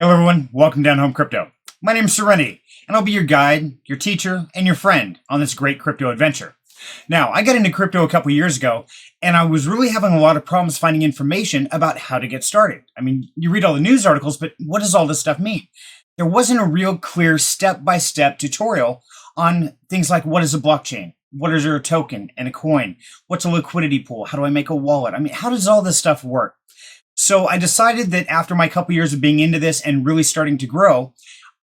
Hello everyone, welcome down Home Crypto. My name is Serenity, and I'll be your guide, your teacher, and your friend on this great crypto adventure. Now, I got into crypto a couple years ago, and I was really having a lot of problems finding information about how to get started. I mean, you read all the news articles, but what does all this stuff mean? There wasn't a real clear step-by-step tutorial on things like what is a blockchain? What is a token and a coin? What's a liquidity pool? How do I make a wallet? I mean, how does all this stuff work? So I decided that after my couple years of being into this and really starting to grow,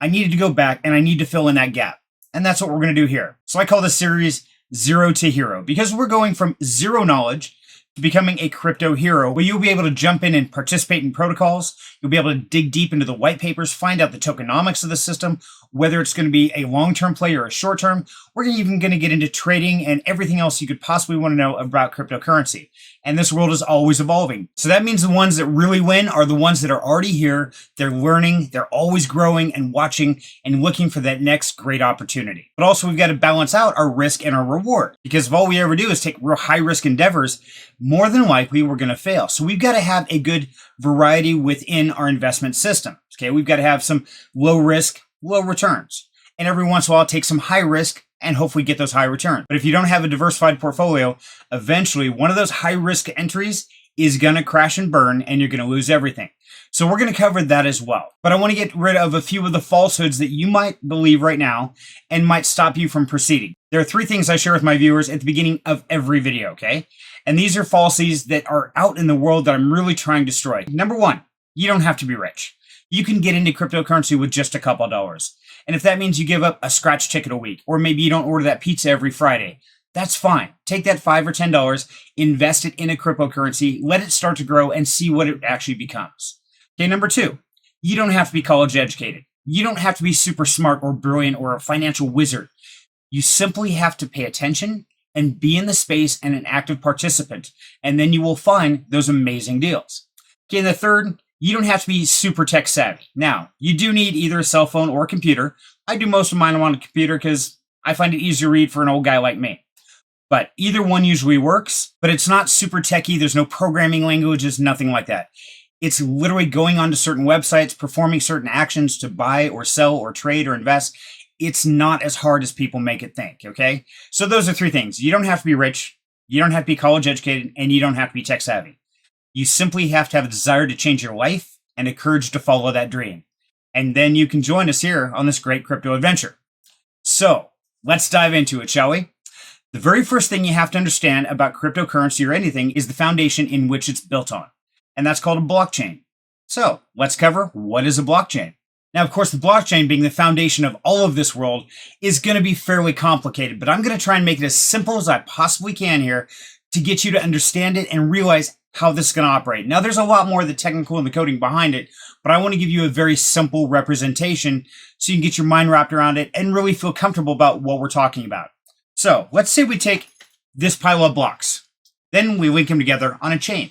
I needed to go back and I need to fill in that gap. And that's what we're going to do here. So I call this series Zero to Hero, because we're going from zero knowledge to becoming a crypto hero, where you'll be able to jump in and participate in protocols. You'll be able to dig deep into the white papers, find out the tokenomics of the system, whether it's going to be a long-term play or a short-term. We're even going to get into trading and everything else you could possibly want to know about cryptocurrency. And this world is always evolving. So that means the ones that really win are the ones that are already here. They're learning, they're always growing and watching and looking for that next great opportunity. But also we've got to balance out our risk and our reward, because if all we ever do is take real high risk endeavors, more than likely we're going to fail. So we've got to have a good variety within our investment system. Okay, we've got to have some low risk, low returns. And every once in a while take some high risk and hopefully get those high returns. But if you don't have a diversified portfolio, eventually one of those high risk entries is going to crash and burn and you're going to lose everything. So we're going to cover that as well. But I want to get rid of a few of the falsehoods that you might believe right now and might stop you from proceeding. There are three things I share with my viewers at the beginning of every video, okay? And these are falsities that are out in the world that I'm really trying to destroy. Number one, you don't have to be rich. You can get into cryptocurrency with just a couple of dollars. And if that means you give up a scratch ticket a week, or maybe you don't order that pizza every Friday, that's fine. Take that $5 or $10, invest it in a cryptocurrency, let it start to grow and see what it actually becomes. Okay, number two, you don't have to be college educated. You don't have to be super smart or brilliant or a financial wizard. You simply have to pay attention and be in the space and an active participant, and then you will find those amazing deals. Okay, and the third, you don't have to be super tech savvy. Now, you do need either a cell phone or a computer. I do most of mine on a computer because I find it easier to read for an old guy like me. But either one usually works, but it's not super techy. There's no programming languages, nothing like that. It's literally going onto certain websites, performing certain actions to buy or sell or trade or invest. It's not as hard as people make it think, okay? So those are three things. You don't have to be rich, you don't have to be college educated, and you don't have to be tech savvy. You simply have to have a desire to change your life and a courage to follow that dream. And then you can join us here on this great crypto adventure. So let's dive into it, shall we? The very first thing you have to understand about cryptocurrency or anything is the foundation in which it's built on. And that's called a blockchain. So let's cover what is a blockchain. Now, of course, the blockchain being the foundation of all of this world is going to be fairly complicated, but I'm going to try and make it as simple as I possibly can here to get you to understand it and realize how this is going to operate. Now, there's a lot more of the technical and the coding behind it, but I want to give you a very simple representation so you can get your mind wrapped around it and really feel comfortable about what we're talking about. So let's say we take this pile of blocks, then we link them together on a chain.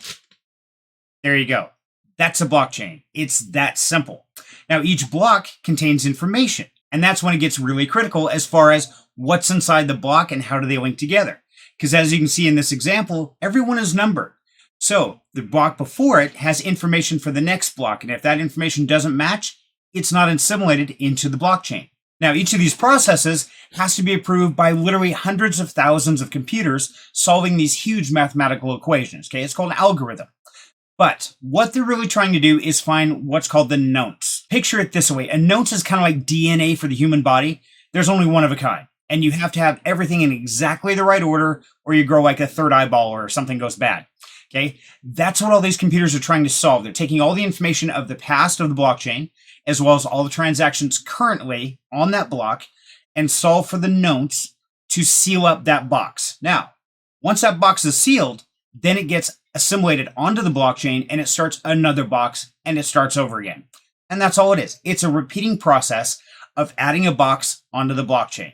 There you go. That's a blockchain. It's that simple. Now, each block contains information, and that's when it gets really critical as far as what's inside the block and how do they link together. Because as you can see in this example, everyone is numbered. So the block before it has information for the next block, and if that information doesn't match, it's not assimilated into the blockchain. Now, each of these processes has to be approved by literally hundreds of thousands of computers solving these huge mathematical equations. Okay, it's called an algorithm. But what they're really trying to do is find what's called the nonce. Picture it this way. A nonce is kind of like DNA for the human body. There's only one of a kind. And you have to have everything in exactly the right order or you grow like a third eyeball or something goes bad. Okay, that's what all these computers are trying to solve. They're taking all the information of the past of the blockchain, as well as all the transactions currently on that block, and solve for the nonce to seal up that box. Now, once that box is sealed, then it gets assimilated onto the blockchain and it starts another box and it starts over again. And that's all it is. It's a repeating process of adding a box onto the blockchain.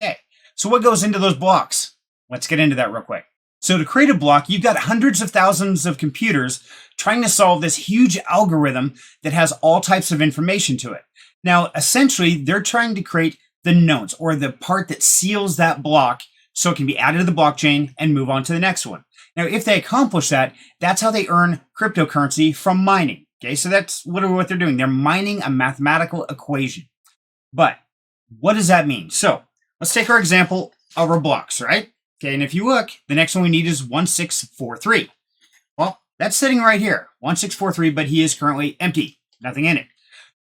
Okay, so what goes into those blocks? Let's get into that real quick. So to create a block, you've got hundreds of thousands of computers trying to solve this huge algorithm that has all types of information to it. Now, essentially, they're trying to create the nonce, or the part that seals that block so it can be added to the blockchain and move on to the next one. Now, if they accomplish that, that's how they earn cryptocurrency from mining. Okay, so that's literally what they're doing. They're mining a mathematical equation. But what does that mean? So let's take our example of our blocks, right? Okay, and if you look, the next one we need is 1643. Well, that's sitting right here, 1643, but he is currently empty, nothing in it.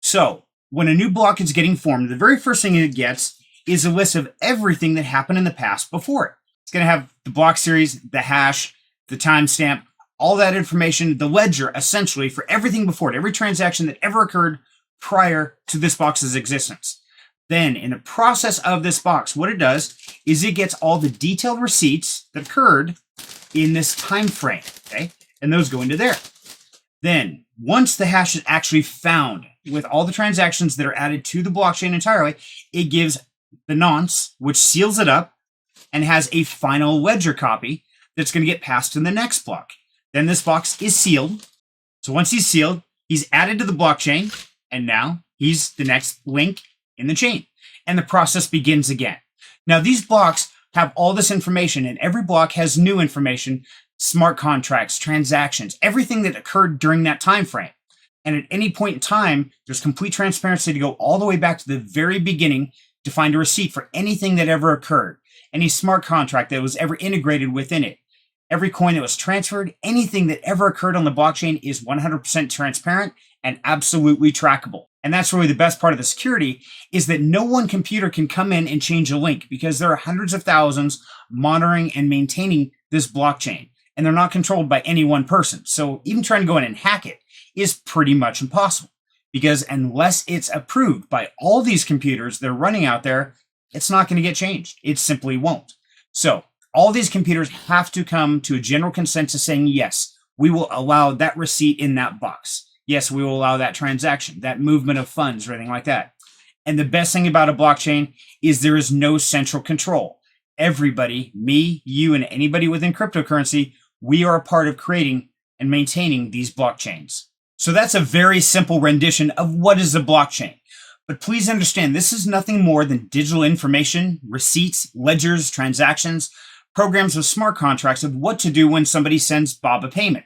So when a new block is getting formed, the very first thing it gets is a list of everything that happened in the past before it. It's going to have the block series, the hash, the timestamp, all that information, the ledger, essentially, for everything before it, every transaction that ever occurred prior to this box's existence. Then, in the process of this box, what it does is it gets all the detailed receipts that occurred in this time frame, okay? And those go into there. Then, once the hash is actually found with all the transactions that are added to the blockchain entirely, it gives the nonce, which seals it up and has a final ledger copy that's going to get passed to the next block. Then this box is sealed. So once he's sealed, he's added to the blockchain, and now he's the next link in the chain. And the process begins again. Now, these blocks have all this information, and every block has new information, smart contracts, transactions, everything that occurred during that time frame. And at any point in time, there's complete transparency to go all the way back to the very beginning to find a receipt for anything that ever occurred, any smart contract that was ever integrated within it. Every coin that was transferred, anything that ever occurred on the blockchain is 100% transparent and absolutely trackable. And that's really the best part of the security, is that no one computer can come in and change a link, because there are hundreds of thousands monitoring and maintaining this blockchain, and they're not controlled by any one person. So even trying to go in and hack it is pretty much impossible, because unless it's approved by all these computers that are running out there, it's not going to get changed. It simply won't. So all these computers have to come to a general consensus saying, yes, we will allow that receipt in that box. Yes, we will allow that transaction, that movement of funds, or anything like that. And the best thing about a blockchain is there is no central control. Everybody, me, you, and anybody within cryptocurrency, we are a part of creating and maintaining these blockchains. So that's a very simple rendition of what is a blockchain. But please understand, this is nothing more than digital information, receipts, ledgers, transactions, programs with smart contracts of what to do when somebody sends Bob a payment.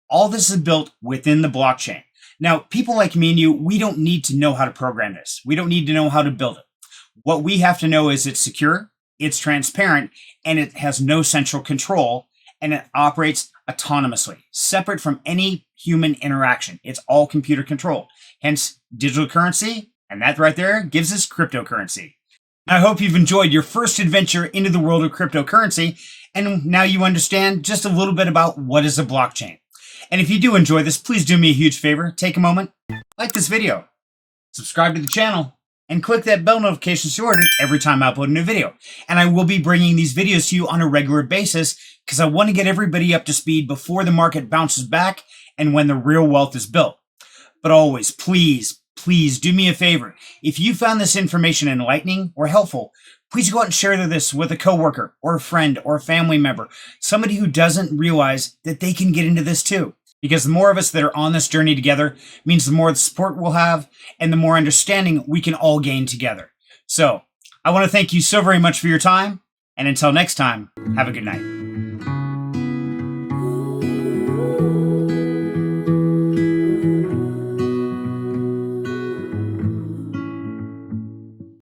All this is built within the blockchain. Now, people like me and you, we don't need to know how to program this. We don't need to know how to build it. What we have to know is it's secure, it's transparent, and it has no central control, and it operates autonomously, separate from any human interaction. It's all computer controlled. Hence, digital currency, and that right there gives us cryptocurrency. I hope you've enjoyed your first adventure into the world of cryptocurrency, and now you understand just a little bit about what is a blockchain. And if you do enjoy this, please do me a huge favor. Take a moment, like this video, subscribe to the channel, and click that bell notification so you're alerted every time I upload a new video. And I will be bringing these videos to you on a regular basis because I want to get everybody up to speed before the market bounces back and when the real wealth is built. But always, please do me a favor. If you found this information enlightening or helpful, please go out and share this with a coworker or a friend or a family member, somebody who doesn't realize that they can get into this too. Because the more of us that are on this journey together means the more the support we'll have and the more understanding we can all gain together. So I want to thank you so very much for your time. And until next time, have a good night.